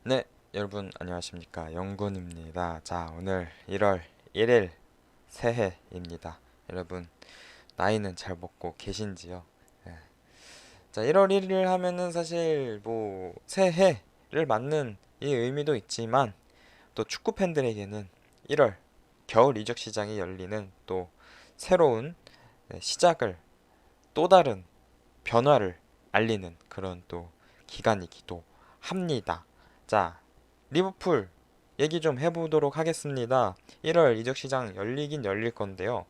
네, 여러분 안녕하십니까? 영군입니다. 자, 오늘 1월 1일 새해입니다. 여러분 나이는 잘 먹고 계신지요? 네. 자, 1월 1일 하면은 사실 뭐 새해를 맞는 이 의미도 있지만 또 축구 팬들에게는 1월 겨울 이적 시장이 열리는 또 새로운 시작을 또 다른 변화를 알리는 그런 또 기간이기도 합니다. 자, 리버풀 얘기 좀 해보도록 하겠습니다. 1월 이적 시장 열리긴 열릴 건데요.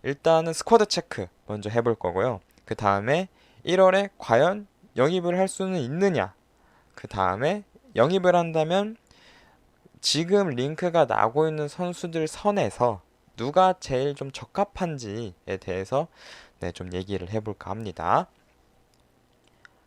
일단은 스쿼드 체크 먼저 해볼 거고요. 그 다음에 1월에 과연 영입을 할 수는 있느냐? 그 다음에 영입을 한다면 지금 링크가 나고 있는 선수들 선에서 누가 제일 좀 적합한지에 대해서 좀 얘기를 해볼까 합니다.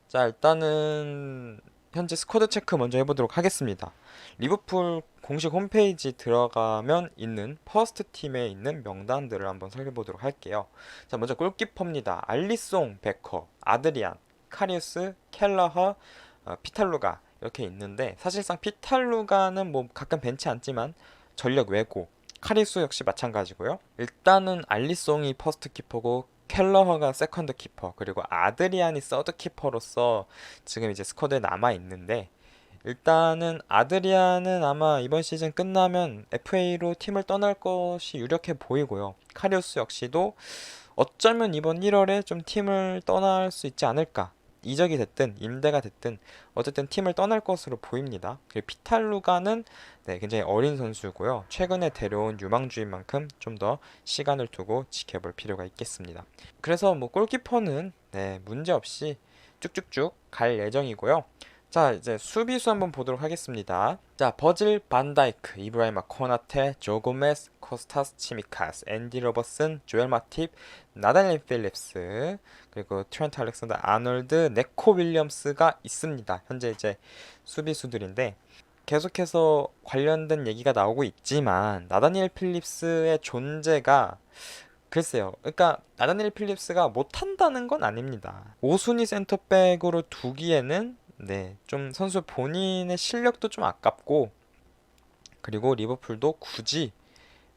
자, 일단은 현재 스쿼드 체크 먼저 해보도록 하겠습니다. 리버풀 공식 홈페이지 들어가면 있는 퍼스트 팀에 있는 명단들을 한번 살펴보도록 할게요. 자, 먼저 골키퍼입니다. 알리송, 베커, 아드리안, 카리우스, 켈러허, 피탈루가 이렇게 있는데 사실상 피탈루가는 뭐 가끔 벤치 앉지만 전력 외고, 카리우스 역시 마찬가지고요. 일단은 알리송이 퍼스트 키퍼고 켈러허가 세컨드 키퍼, 그리고 아드리안이 서드 키퍼로서 지금 이제 스쿼드에 남아 있는데, 일단은 아드리안은 아마 이번 시즌 끝나면 FA로 팀을 떠날 것이 유력해 보이고요. 카리우스 역시도 어쩌면 이번 1월에 좀 팀을 떠날 수 있지 않을까. 이적이 됐든 임대가 됐든 어쨌든 팀을 떠날 것으로 보입니다. 그리고 피탈루가는 굉장히 어린 선수고요. 최근에 데려온 유망주인 만큼 좀 더 시간을 두고 지켜볼 필요가 있겠습니다. 그래서 뭐 골키퍼는 문제없이 쭉쭉쭉 갈 예정이고요. 자, 이제 수비수 한번 보도록 하겠습니다. 자, 버질 반다이크, 이브라이마 코나테, 조 고메스, 코스타스 치미카스, 앤디 로버슨, 조엘 마팁, 나다니엘 필립스, 그리고 트렌트 알렉산더 아놀드, 네코 윌리엄스가 있습니다. 현재 이제 수비수들인데 계속해서 관련된 얘기가 나오고 있지만 나다니엘 필립스의 존재가 글쎄요. 그러니까 나다니엘 필립스가 못한다는 건 아닙니다. 오순위 센터백으로 두기에는 좀 선수 본인의 실력도 좀 아깝고, 그리고 리버풀도 굳이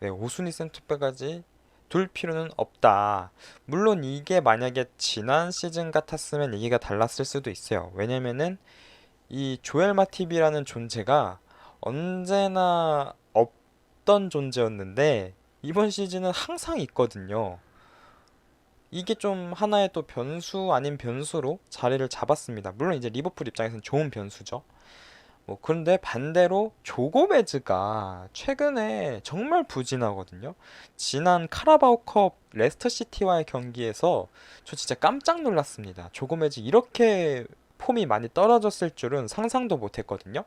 오순위 센터백까지 둘 필요는 없다. 물론 이게 만약에 지난 시즌 같았으면 얘기가 달랐을 수도 있어요. 왜냐면은 이 조엘 마팁이라는 존재가 언제나 없던 존재였는데 이번 시즌은 항상 있거든요. 이게 좀 하나의 또 변수 아닌 변수로 자리를 잡았습니다. 물론 이제 리버풀 입장에서는 좋은 변수죠. 뭐 그런데 반대로 조고베즈가 최근에 정말 부진하거든요. 지난 카라바오컵 레스터 시티와의 경기에서 저 진짜 깜짝 놀랐습니다. 조고베즈 이렇게 폼이 많이 떨어졌을 줄은 상상도 못했거든요.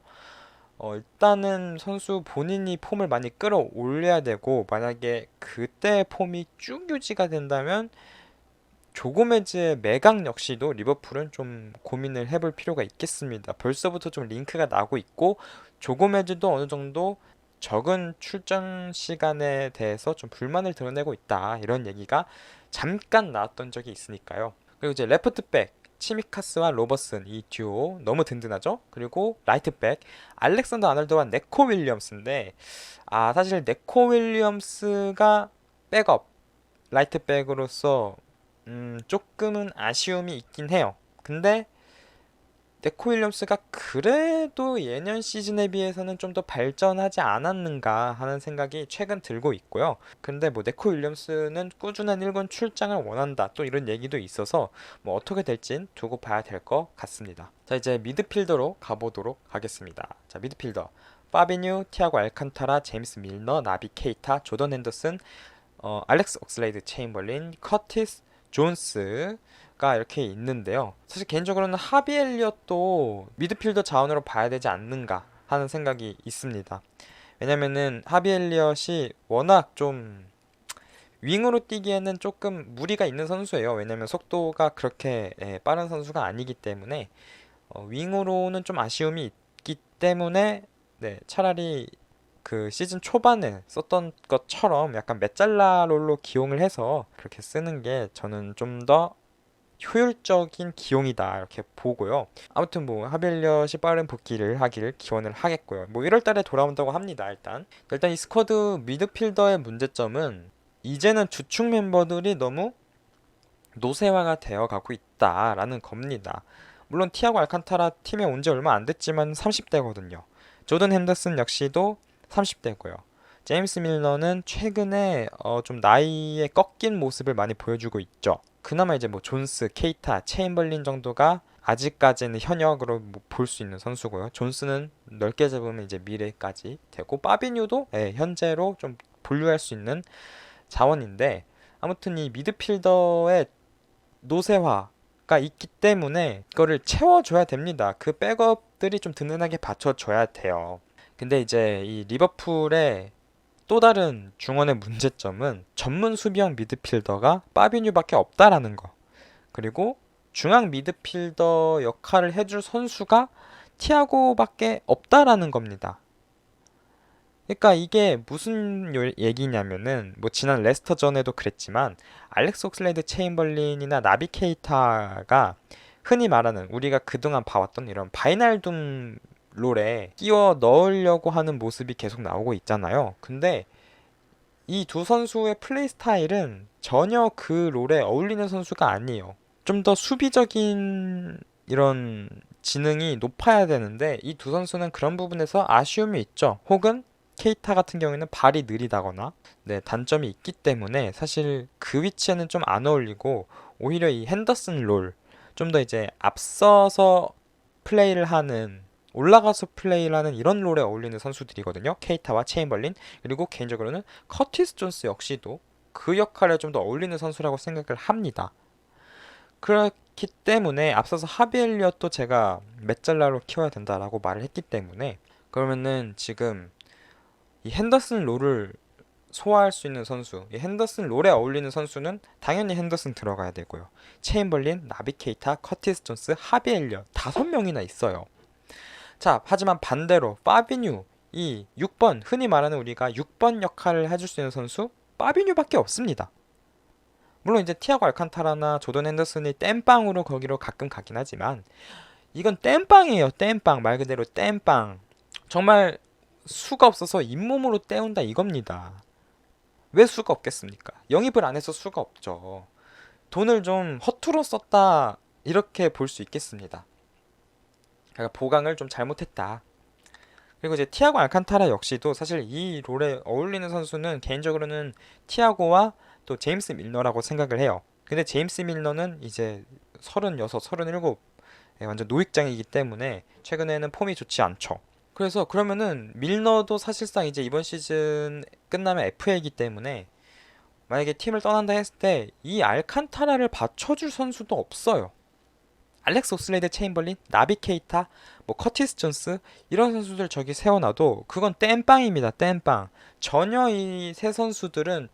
일단은 선수 본인이 폼을 많이 끌어올려야 되고, 만약에 그때 폼이 쭉 유지가 된다면 조고메즈의 매각 역시도 리버풀은 좀 고민을 해볼 필요가 있겠습니다. 벌써부터 좀 링크가 나고 있고 조고메즈도 어느 정도 적은 출전 시간에 대해서 좀 불만을 드러내고 있다, 이런 얘기가 잠깐 나왔던 적이 있으니까요. 그리고 이제 레프트백 치미카스와 로버슨, 이 듀오 너무 든든하죠. 그리고 라이트백 알렉산더 아놀드와 네코 윌리엄스인데, 사실 네코 윌리엄스가 백업 라이트백으로서 조금은 아쉬움이 있긴 해요. 근데 네코 윌리엄스가 그래도 예년 시즌에 비해서는 좀 더 발전하지 않았는가 하는 생각이 최근 들고 있고요. 근데 뭐 네코 윌리엄스는 꾸준한 일본 출장을 원한다, 또 이런 얘기도 있어서 뭐 어떻게 될진 두고 봐야 될 것 같습니다. 자, 이제 미드필더로 가보도록 하겠습니다. 자, 미드필더 파비뉴, 티아고 알칸타라, 제임스 밀너, 나비 케이타, 조던 핸더슨, 알렉스 옥슬레이드 체인벌린, 커티스 존스가 이렇게 있는데요. 사실 개인적으로는 하비 엘리엇도 미드필더 자원으로 봐야 되지 않는가 하는 생각이 있습니다. 왜냐면은 하비 엘리엇이 워낙 좀 윙으로 뛰기에는 조금 무리가 있는 선수예요. 왜냐면 속도가 그렇게 빠른 선수가 아니기 때문에 윙으로는 좀 아쉬움이 있기 때문에 차라리 그 시즌 초반에 썼던 것처럼 약간 메잘라 롤로 기용을 해서 그렇게 쓰는 게 저는 좀 더 효율적인 기용이다 이렇게 보고요. 아무튼 뭐 하빌리엇이 빠른 복귀를 하기를 기원을 하겠고요. 뭐 1월 달에 돌아온다고 합니다. 일단 이 스쿼드 미드필더의 문제점은 이제는 주축 멤버들이 너무 노쇠화가 되어 가고 있다라는 겁니다. 물론 티아고 알칸타라 팀에 온 지 얼마 안 됐지만 30대거든요. 조던 핸더슨 역시도 30대고요. 제임스 밀러는 최근에 좀 나이에 꺾인 모습을 많이 보여주고 있죠. 그나마 이제 뭐 존스, 케이타, 체인벌린 정도가 아직까지는 현역으로 볼 수 있는 선수고요. 존스는 넓게 잡으면 이제 미래까지 되고 파비뉴도 현재로 좀 분류할 수 있는 자원인데 아무튼 이 미드필더의 노쇠화가 있기 때문에 이거를 채워줘야 됩니다. 그 백업들이 좀 든든하게 받쳐줘야 돼요. 근데 이제 이 리버풀의 또 다른 중원의 문제점은 전문 수비형 미드필더가 파비뉴밖에 없다라는 거. 그리고 중앙 미드필더 역할을 해줄 선수가 티아고밖에 없다라는 겁니다. 그러니까 이게 무슨 얘기냐면은 뭐 지난 레스터전에도 그랬지만 알렉스 옥슬레이드 체인벌린이나 나비 케이타가 흔히 말하는 우리가 그동안 봐왔던 이런 바이날둠 롤에 끼워 넣으려고 하는 모습이 계속 나오고 있잖아요. 근데 이 두 선수의 플레이 스타일은 전혀 그 롤에 어울리는 선수가 아니에요. 좀 더 수비적인 이런 지능이 높아야 되는데 이 두 선수는 그런 부분에서 아쉬움이 있죠. 혹은 케이타 같은 경우에는 발이 느리다거나 단점이 있기 때문에 사실 그 위치에는 좀 안 어울리고 오히려 이 핸더슨 롤 좀 더 이제 앞서서 플레이를 하는 올라가서 플레이를 하는 이런 롤에 어울리는 선수들이거든요. 케이타와 체인벌린 그리고 개인적으로는 커티스 존스 역시도 그 역할에 좀 더 어울리는 선수라고 생각을 합니다. 그렇기 때문에 앞서서 하비 엘리엇도 제가 맷잘라로 키워야 된다라고 말을 했기 때문에 그러면은 지금 이 핸더슨 롤을 소화할 수 있는 선수, 이 핸더슨 롤에 어울리는 선수는 당연히 핸더슨 들어가야 되고요. 체인벌린, 나비 케이타, 커티스 존스, 하비 엘리엇 5명이나 있어요. 자, 하지만 반대로 파비뉴 이 6번 흔히 말하는 우리가 6번 역할을 해줄 수 있는 선수 파비뉴밖에 없습니다. 물론 이제 티아고 알칸타라나 조던 핸더슨이 땜빵으로 거기로 가끔 가긴 하지만 이건 땜빵이에요. 땜빵 말 그대로 땜빵. 정말 수가 없어서 잇몸으로 때운다 이겁니다. 왜 수가 없겠습니까? 영입을 안 해서 수가 없죠. 돈을 좀 허투루 썼다 이렇게 볼 수 있겠습니다. 그러니까 보강을 좀 잘못했다. 그리고 이제 티아고 알칸타라 역시도 사실 이 롤에 어울리는 선수는 개인적으로는 티아고와 또 제임스 밀너라고 생각을 해요. 근데 제임스 밀너는 이제 36, 37 완전 노익장이기 때문에 최근에는 폼이 좋지 않죠. 그래서 그러면은 밀너도 사실상 이제 이번 시즌 끝나면 FA이기 때문에 만약에 팀을 떠난다 했을 때 이 알칸타라를 받쳐줄 선수도 없어요. 알렉스 옥슬레이드 체인벌린, 나비 케이타, 뭐 커티스 존스 이런 선수들 저기 세워놔도 그건 땜빵입니다. 땜빵. 전혀 이 세 선수들은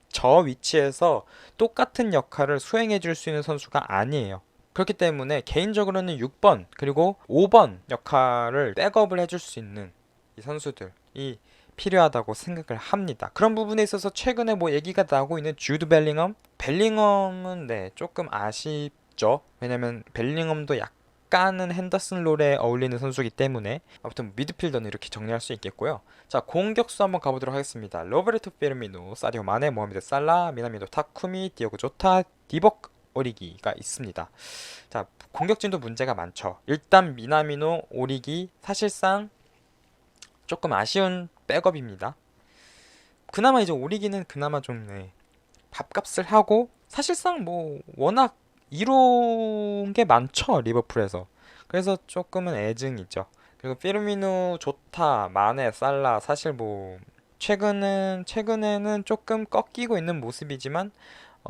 저 위치에서 똑같은 역할을 수행해 줄 수 있는 선수가 아니에요. 그렇기 때문에 개인적으로는 6번 그리고 5번 역할을 백업을 해줄 수 있는 이 선수들이 필요하다고 생각을 합니다. 그런 부분에 있어서 최근에 뭐 얘기가 나오고 있는 주드 벨링엄은 조금 아쉽죠. 왜냐면 벨링엄도 약간은 핸더슨 롤에 어울리는 선수이기 때문에 아무튼 미드필더는 이렇게 정리할 수 있겠고요. 자, 공격수 한번 가보도록 하겠습니다. 로베르토 페르미노, 사디오 마네, 모하메드 살라, 미나미노 타쿠미, 디오고 조타, 디벅 오리기가 있습니다. 자, 공격진도 문제가 많죠. 일단 미나미노, 오리기 사실상 조금 아쉬운 백업입니다. 그나마 이제 오리기는 그나마 좀 밥값을 하고 사실상 뭐 워낙 이로운 게 많죠 리버풀에서. 그래서 조금은 애증이죠. 그리고 피르미누, 조타, 마네, 살라 사실 뭐 최근에는 조금 꺾이고 있는 모습이지만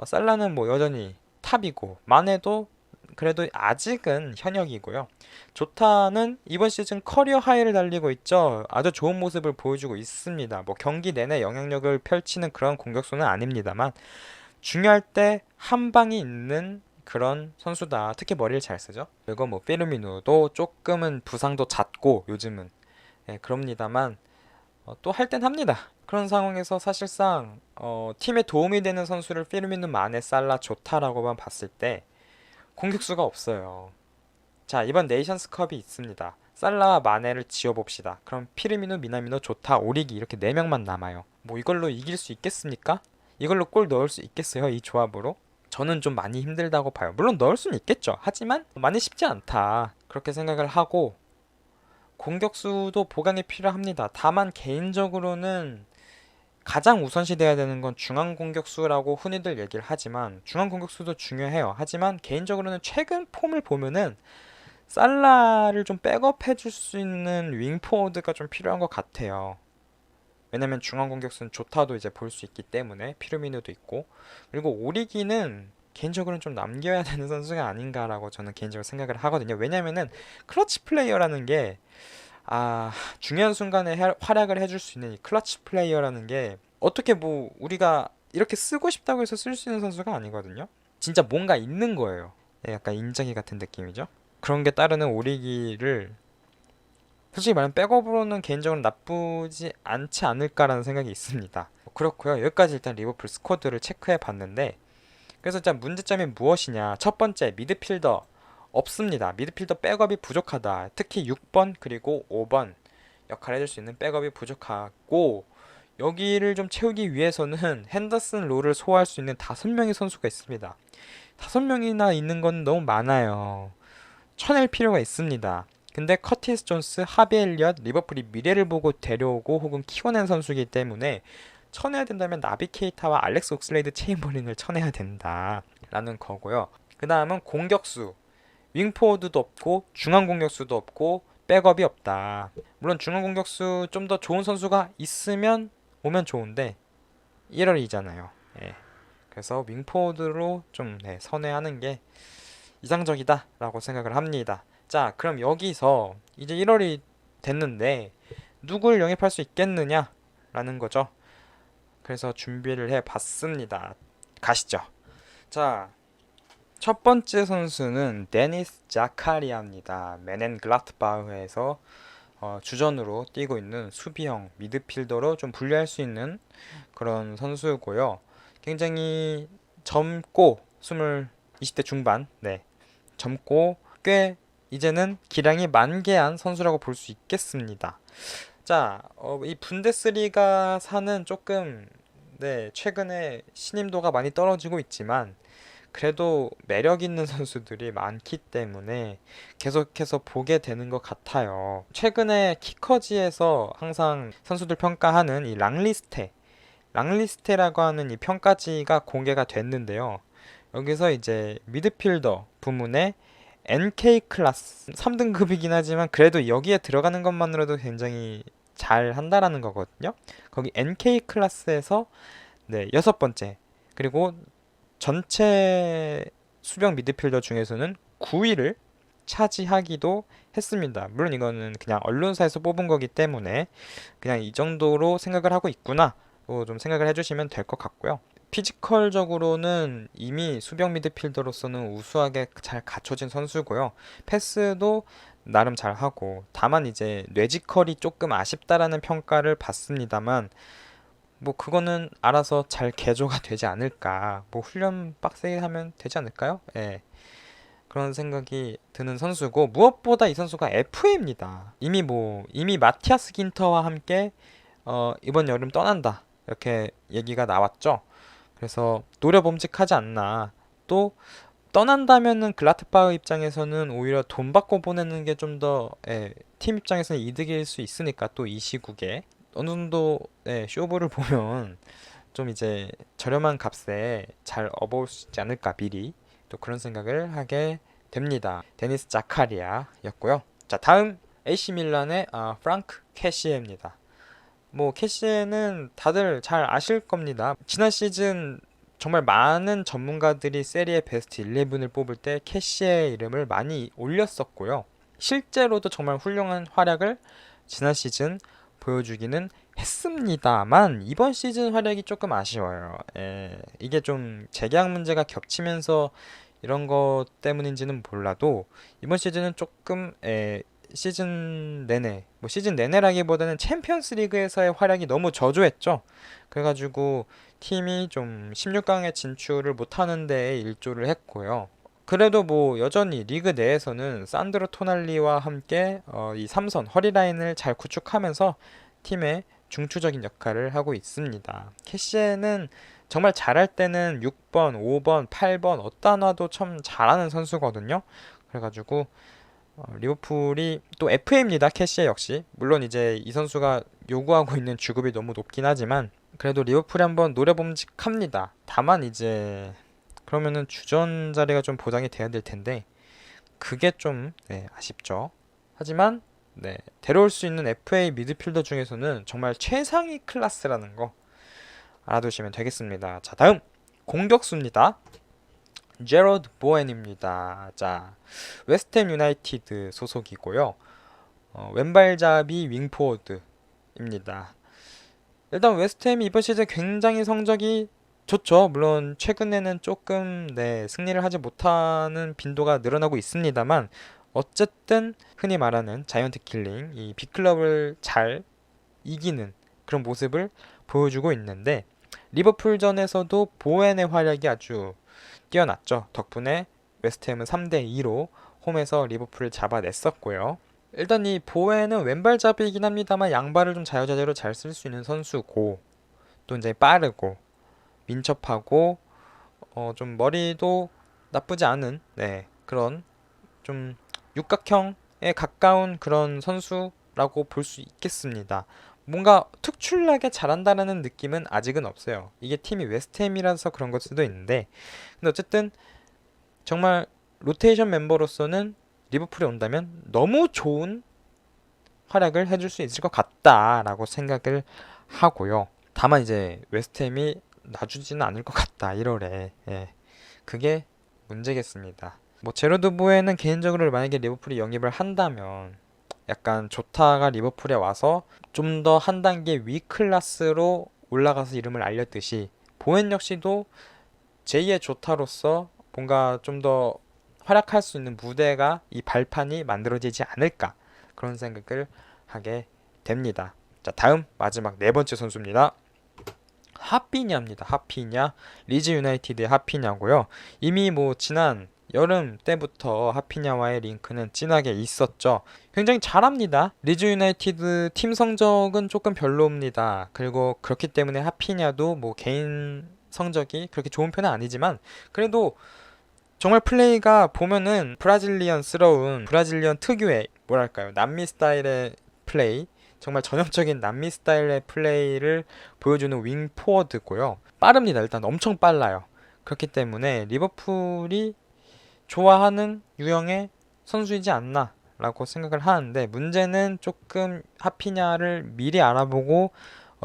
살라는 뭐 여전히 탑이고 마네도 그래도 아직은 현역이고요. 조타는 이번 시즌 커리어 하이를 달리고 있죠. 아주 좋은 모습을 보여주고 있습니다. 뭐 경기 내내 영향력을 펼치는 그런 공격수는 아닙니다만 중요할 때 한 방이 있는 그런 선수다. 특히 머리를 잘 쓰죠. 그리고 뭐 페르미누도 조금은 부상도 잦고 요즘은 그럽니다만 또 할 땐 합니다. 그런 상황에서 사실상 팀에 도움이 되는 선수를 페르미누, 마네, 살라, 조타라고만 봤을 때 공격수가 없어요. 자, 이번 네이션스컵이 있습니다. 살라와 마네를 지어봅시다. 그럼 피르미노, 미나미노, 조타, 오리기 이렇게 4명만 남아요. 뭐 이걸로 이길 수 있겠습니까? 이걸로 골 넣을 수 있겠어요? 이 조합으로? 저는 좀 많이 힘들다고 봐요. 물론 넣을 수는 있겠죠. 하지만 많이 쉽지 않다. 그렇게 생각을 하고 공격수도 보강이 필요합니다. 다만 개인적으로는 가장 우선시 돼야 되는 건 중앙 공격수라고 흔히들 얘기를 하지만 중앙 공격수도 중요해요. 하지만 개인적으로는 최근 폼을 보면은 살라를 좀 백업해 줄 수 있는 윙포워드가 좀 필요한 것 같아요. 왜냐면 중앙 공격수는 조타도 이제 볼 수 있기 때문에 피르미누도 있고 그리고 오리기는 개인적으로는 좀 남겨야 되는 선수가 아닌가라고 저는 개인적으로 생각을 하거든요. 왜냐면은 클러치 플레이어라는 게 중요한 순간에 활약을 해줄 수 있는 이 클러치 플레이어라는 게 어떻게 뭐 우리가 이렇게 쓰고 싶다고 해서 쓸 수 있는 선수가 아니거든요. 진짜 뭔가 있는 거예요. 네, 약간 인정이 같은 느낌이죠. 그런 게 따르는 오리기를 솔직히 말하면 백업으로는 개인적으로 나쁘지 않지 않을까라는 생각이 있습니다. 그렇고요. 여기까지 일단 리버풀 스쿼드를 체크해 봤는데 그래서 일단 문제점이 무엇이냐? 첫 번째 미드필더 없습니다. 미드필더 백업이 부족하다. 특히 6번 그리고 5번 역할을 해줄 수 있는 백업이 부족하고 여기를 좀 채우기 위해서는 핸더슨 롤을 소화할 수 있는 5명의 선수가 있습니다. 5명이나 있는 건 너무 많아요. 쳐낼 필요가 있습니다. 근데 커티스 존스, 하비 엘리엇, 리버풀이 미래를 보고 데려오고 혹은 키워낸 선수이기 때문에 쳐내야 된다면 나비 케이타와 알렉스 옥슬레이드 체인버린을 쳐내야 된다라는 거고요. 그 다음은 공격수. 윙포워드도 없고 중앙 공격수도 없고 백업이 없다. 물론 중앙 공격수 좀 더 좋은 선수가 있으면 오면 좋은데 1월이잖아요. 예. 그래서 윙포워드로 좀 선회하는 게 이상적이다라고 생각을 합니다. 자, 그럼 여기서 이제 1월이 됐는데 누굴 영입할 수 있겠느냐라는 거죠. 그래서 준비를 해봤습니다. 가시죠. 자, 첫 번째 선수는 데니스 자카리아입니다. 메넨글라트바흐에서 주전으로 뛰고 있는 수비형 미드필더로 좀 분류할 수 있는 그런 선수고요. 굉장히 젊고 20대 중반, 네, 젊고 꽤 이제는 기량이 만개한 선수라고 볼 수 있겠습니다. 자, 이 분데스리가 사는 조금 최근에 신임도가 많이 떨어지고 있지만 그래도 매력 있는 선수들이 많기 때문에 계속해서 보게 되는 것 같아요. 최근에 키커지에서 항상 선수들 평가하는 이 랑리스테라고 하는 이 평가지가 공개가 됐는데요. 여기서 이제 미드필더 부문에 NK 클래스 3등급이긴 하지만 그래도 여기에 들어가는 것만으로도 굉장히 잘 한다라는 거거든요. 거기 NK 클래스에서 여섯 번째 그리고 전체 수병 미드필더 중에서는 9위를 차지하기도 했습니다. 물론 이거는 그냥 언론사에서 뽑은 거기 때문에 그냥 이 정도로 생각을 하고 있구나 좀 생각을 해주시면 될 것 같고요. 피지컬적으로는 이미 수비형 미드필더로서는 우수하게 잘 갖춰진 선수고요. 패스도 나름 잘하고 다만 이제 뇌지컬이 조금 아쉽다라는 평가를 받습니다만 뭐 그거는 알아서 잘 개조가 되지 않을까. 뭐 훈련 빡세게 하면 되지 않을까요? 예. 그런 생각이 드는 선수고 무엇보다 이 선수가 FA입니다. 이미 마티아스 긴터와 함께 이번 여름 떠난다. 이렇게 얘기가 나왔죠. 그래서 노려봄직하지 않나. 또 떠난다면은 글라트바흐 입장에서는 오히려 돈 받고 보내는 게 좀 더 팀 입장에서는 이득일 수 있으니까 또 이 시국에 어느 정도 쇼부를 보면 좀 이제 저렴한 값에 잘 업어올 수 있지 않을까 미리 또 그런 생각을 하게 됩니다. 데니스 자카리아였고요. 자, 다음 AC 밀란의 프랑크 캐시에입니다. 뭐 캐시에는 다들 잘 아실 겁니다. 지난 시즌 정말 많은 전문가들이 세리에 베스트 11을 뽑을 때 캐시의 이름을 많이 올렸었고요. 실제로도 정말 훌륭한 활약을 지난 시즌 보여주기는 했습니다만 이번 시즌 활약이 조금 아쉬워요. 이게 좀 재계약 문제가 겹치면서 이런 것 때문인지는 몰라도 이번 시즌은 조금 시즌 내내라기보다는 챔피언스 리그에서의 활약이 너무 저조했죠. 그래가지고 팀이 좀 16강에 진출을 못하는 데에 일조를 했고요. 그래도 뭐 여전히 리그 내에서는 산드로 토날리와 함께 이 삼선 허리라인을 잘 구축하면서 팀의 중추적인 역할을 하고 있습니다. 캐시에는 정말 잘할 때는 6번, 5번, 8번 어디다 놔도 참 잘하는 선수거든요. 그래가지고 리버풀이 또 FA입니다. 캐시에 역시 물론 이제 이 선수가 요구하고 있는 주급이 너무 높긴 하지만 그래도 리버풀이 한번 노려봄직합니다. 다만 이제 그러면은 주전 자리가 좀 보장이 돼야 될 텐데 그게 좀 아쉽죠. 하지만 데려올 수 있는 FA 미드필더 중에서는 정말 최상위 클래스라는 거 알아두시면 되겠습니다. 자, 다음 공격수입니다. 제러드 보엔입니다. 자, 웨스트햄 유나이티드 소속이고요. 왼발잡이 윙포워드입니다. 일단 웨스트햄이 이번 시즌 굉장히 성적이 좋죠. 물론 최근에는 조금 승리를 하지 못하는 빈도가 늘어나고 있습니다만 어쨌든 흔히 말하는 자이언트 킬링, 이 빅클럽을 잘 이기는 그런 모습을 보여주고 있는데 리버풀전에서도 보엔의 활약이 아주 뛰어났죠. 덕분에 웨스트햄은 3대2로 홈에서 리버풀을 잡아냈었고요. 일단 이 보엔은 왼발잡이이긴 합니다만 양발을 좀 자유자재로 잘 쓸 수 있는 선수고 또 이제 빠르고 민첩하고 좀 머리도 나쁘지 않은 그런 좀 육각형에 가까운 그런 선수라고 볼 수 있겠습니다. 뭔가 특출나게 잘한다는 느낌은 아직은 없어요. 이게 팀이 웨스트햄이라서 그런 걸 수도 있는데 근데 어쨌든 정말 로테이션 멤버로서는 리버풀에 온다면 너무 좋은 활약을 해줄 수 있을 것 같다라고 생각을 하고요. 다만 이제 웨스트햄이 놔주지는 않을 것 같다 1월에 그게 문제겠습니다. 뭐 제로드 보에는 개인적으로 만약에 리버풀이 영입을 한다면 약간 조타가 리버풀에 와서 좀 더 한 단계 위 클래스로 올라가서 이름을 알렸듯이 보엔 역시도 제2의 조타로서 뭔가 좀 더 활약할 수 있는 무대가 이 발판이 만들어지지 않을까 그런 생각을 하게 됩니다. 자, 다음 마지막 네 번째 선수입니다. 하피냐입니다. 하피냐 리즈 유나이티드의 하피냐고요. 이미 뭐 지난 여름 때부터 하피냐와의 링크는 진하게 있었죠. 굉장히 잘합니다. 리즈 유나이티드 팀 성적은 조금 별로입니다. 그리고 그렇기 때문에 하피냐도 뭐 개인 성적이 그렇게 좋은 편은 아니지만 그래도 정말 플레이가 보면은 브라질리언스러운 브라질리언 특유의 뭐랄까요 남미 스타일의 플레이 정말 전형적인 남미 스타일의 플레이를 보여주는 윙 포워드고요. 빠릅니다. 일단 엄청 빨라요. 그렇기 때문에 리버풀이 좋아하는 유형의 선수이지 않나 라고 생각을 하는데 문제는 조금 하피냐를 미리 알아보고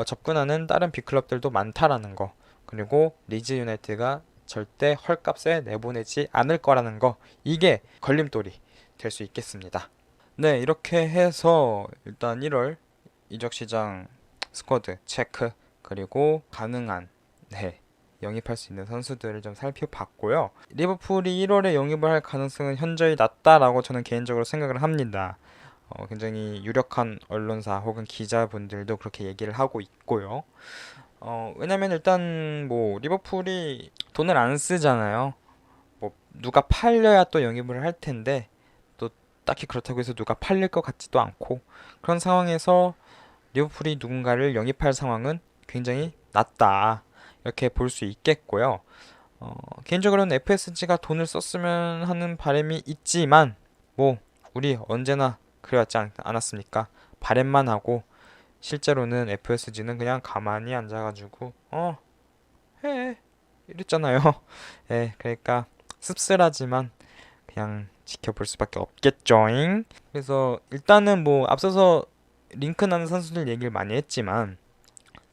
접근하는 다른 빅클럽들도 많다라는 거 그리고 리즈 유나이티드가 절대 헐값에 내보내지 않을 거라는 거 이게 걸림돌이 될 수 있겠습니다. 네, 이렇게 해서 일단 1월 이적시장 스쿼드 체크 그리고 가능한 영입할 수 있는 선수들을 좀 살펴봤고요. 리버풀이 1월에 영입을 할 가능성은 현저히 낮다라고 저는 개인적으로 생각을 합니다. 굉장히 유력한 언론사 혹은 기자분들도 그렇게 얘기를 하고 있고요. 왜냐면 일단 뭐 리버풀이 돈을 안 쓰잖아요. 뭐 누가 팔려야 또 영입을 할 텐데 또 딱히 그렇다고 해서 누가 팔릴 것 같지도 않고 그런 상황에서 리버풀이 누군가를 영입할 상황은 굉장히 낮다 이렇게 볼 수 있겠고요. 개인적으로는 FSG가 돈을 썼으면 하는 바람이 있지만 뭐 우리 언제나 그래왔지 않았습니까? 바램만 하고 실제로는 FSG는 그냥 가만히 앉아가지고 해 이랬잖아요. 그러니까 씁쓸하지만 그냥 지켜볼 수밖에 없겠죠잉. 그래서 일단은 뭐 앞서서 링크 나는 선수들 얘기를 많이 했지만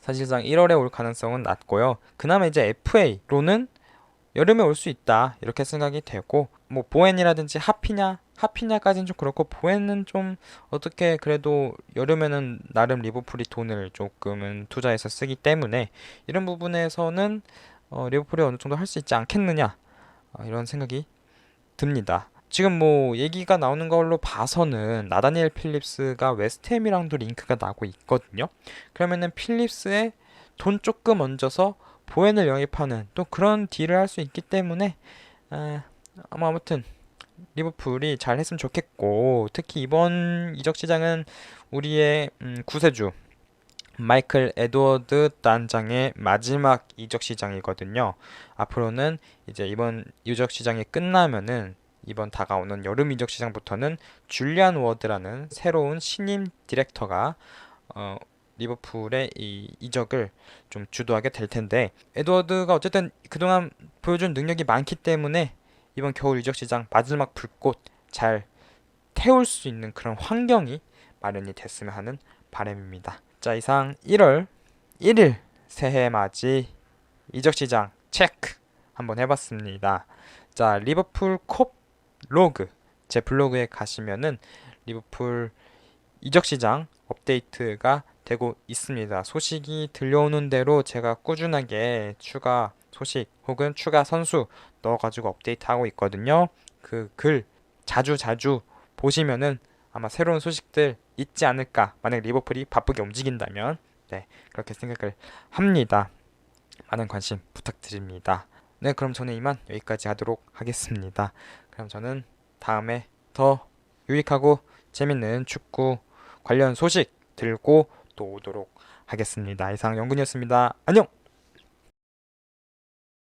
사실상 1월에 올 가능성은 낮고요. 그나마 이제 FA로는 여름에 올 수 있다 이렇게 생각이 되고 뭐 보엔이라든지 하피냐까지는 좀 그렇고 보엔은 좀 어떻게 그래도 여름에는 나름 리버풀이 돈을 조금은 투자해서 쓰기 때문에 이런 부분에서는 리버풀이 어느 정도 할 수 있지 않겠느냐 이런 생각이 듭니다. 지금 뭐 얘기가 나오는 걸로 봐서는 나다니엘 필립스가 웨스트햄이랑도 링크가 나고 있거든요. 그러면은 필립스에 돈 조금 얹어서 보엔을 영입하는 또 그런 딜을 할 수 있기 때문에 아무튼 리버풀이 잘 했으면 좋겠고, 특히 이번 이적 시장은 우리의 구세주 마이클 에드워드 단장의 마지막 이적 시장이거든요. 앞으로는 이제 이번 이적 시장이 끝나면은 이번 다가오는 여름 이적 시장부터는 줄리안 워드라는 새로운 신임 디렉터가 어, 리버풀의 이 이적을 좀 주도하게 될 텐데, 에드워드가 어쨌든 그동안 보여준 능력이 많기 때문에 이번 겨울 이적 시장 마지막 불꽃 잘 태울 수 있는 그런 환경이 마련이 됐으면 하는 바람입니다. 자, 이상 1월 1일 새해 맞이 이적 시장 체크 한번 해봤습니다. 자, 리버풀 컵 로그 제 블로그에 가시면은 리버풀 이적 시장 업데이트가 되고 있습니다. 소식이 들려오는 대로 제가 꾸준하게 추가 소식 혹은 추가 선수 넣어가지고 업데이트하고 있거든요. 그 글 자주 보시면은 아마 새로운 소식들 있지 않을까. 만약 리버풀이 바쁘게 움직인다면, 네, 그렇게 생각을 합니다. 많은 관심 부탁드립니다. 네, 그럼 저는 이만 여기까지 하도록 하겠습니다. 그럼 저는 다음에 더 유익하고 재밌는 축구 관련 소식 들고 또 오도록 하겠습니다. 이상 영근이었습니다. 안녕!